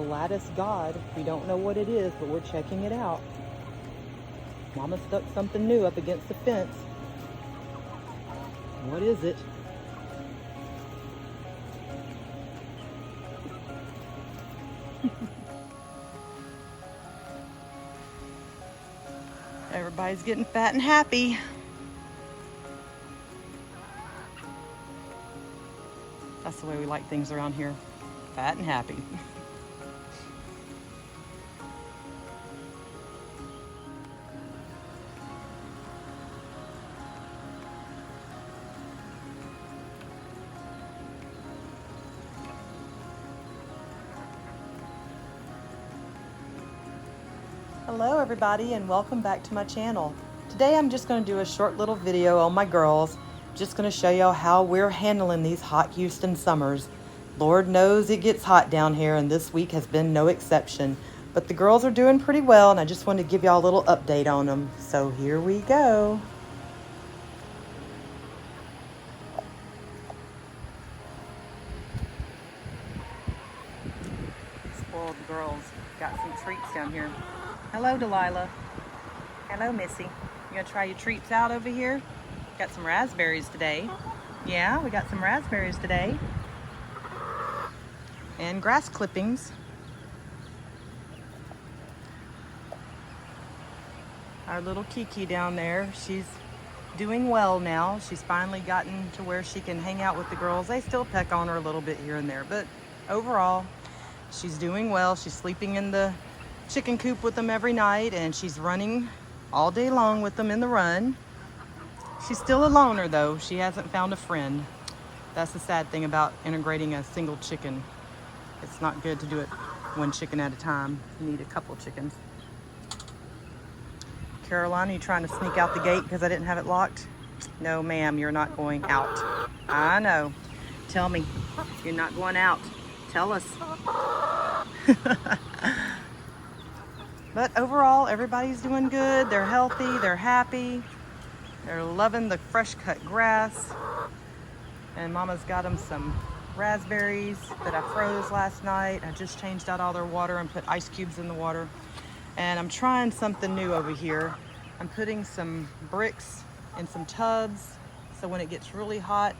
lattice god. We don't know what it is, but we're checking it out. Mama stuck something new up against the fence. What is it? Everybody's getting fat and happy. That's the way we like things around here. Fat and happy. Hello everybody and welcome back to my channel. Today I'm just going to do a short little video on my girls. Just going to show y'all how we're handling these hot Houston summers. Lord knows it gets hot down here and this week has been no exception. But the girls are doing pretty well and I just wanted to give y'all a little update on them. So here we go. Spoiled girls got some treats down here. Hello, Delilah. Hello, Missy. You gonna try your treats out over here? Got some raspberries today. Yeah, we got some raspberries today. And grass clippings. Our little Kiki down there, she's doing well now. She's finally gotten to where she can hang out with the girls. They still peck on her a little bit here and there, but overall, she's doing well. She's sleeping in the chicken coop with them every night and she's running all day long with them in the run. She's still a loner though. She hasn't found a friend. That's the sad thing about integrating a single chicken. It's not good to do it one chicken at a time. You need a couple chickens. Caroline, are you trying to sneak out the gate because I didn't have it locked? No ma'am, you're not going out. I know. Tell me, you're not going out. Tell us. But overall, everybody's doing good. They're healthy, they're happy. They're loving the fresh cut grass. And Mama's got them some raspberries that I froze last night. I just changed out all their water and put ice cubes in the water. And I'm trying something new over here. I'm putting some bricks in some tubs. So when it gets really hot,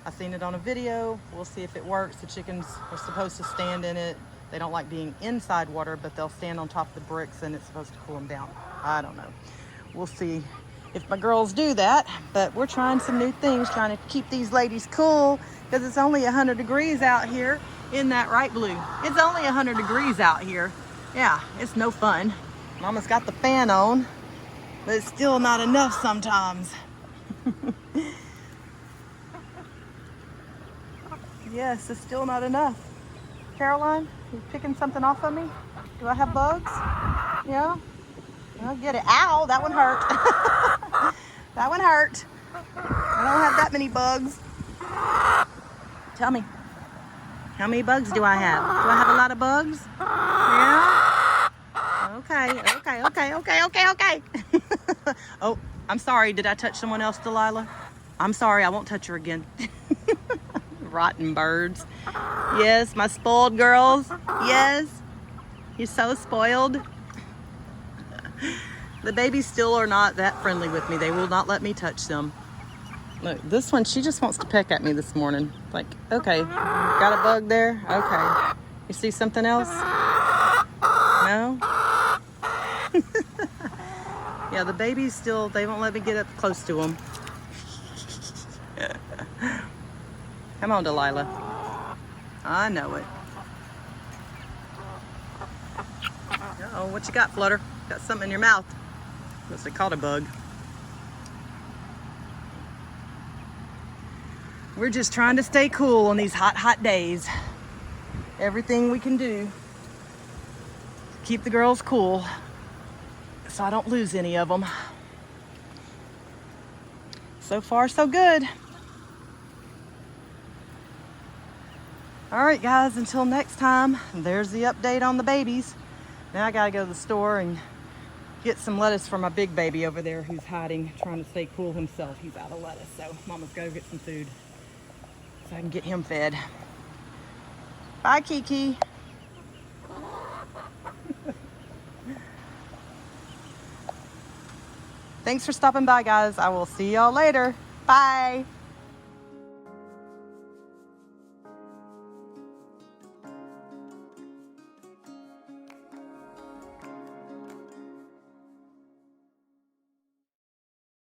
I've seen it on a video. We'll see if it works. The chickens are supposed to stand in it. They don't like being inside water, but they'll stand on top of the bricks and it's supposed to cool them down. I don't know. We'll see if my girls do that, but we're trying some new things, trying to keep these ladies cool because it's only 100 degrees out here. Isn't that right, Blue? It's only 100 degrees out here. Yeah, it's no fun. Mama's got the fan on, but it's still not enough sometimes. Yes, it's still not enough. Caroline, you picking something off of me? Do I have bugs? Yeah? Well, get it. Ow, that one hurt. That one hurt. I don't have that many bugs. Tell me, how many bugs do I have? Do I have a lot of bugs? Yeah? Okay. Oh, I'm sorry. Did I touch someone else, Delilah? I'm sorry. I won't touch her again. Rotten birds. Yes, my spoiled girls. Yes. You're so spoiled. The babies still are not that friendly with me. They will not let me touch them. Look, this one, she just wants to peck at me this morning. Like, okay, got a bug there? Okay. You see something else? No? Yeah, the babies still, they won't let me get up close to them. Come on, Delilah. I know it. Uh-oh, what you got, Flutter? Got something in your mouth. Must have caught a bug. We're just trying to stay cool on these hot, hot days. Everything we can do to keep the girls cool so I don't lose any of them. So far, so good. All right, guys, until next time, there's the update on the babies. Now I gotta go to the store and get some lettuce for my big baby over there who's hiding, trying to stay cool himself. He's out of lettuce, so Mama's gotta get some food so I can get him fed. Bye, Kiki. Thanks for stopping by, guys. I will see y'all later. Bye.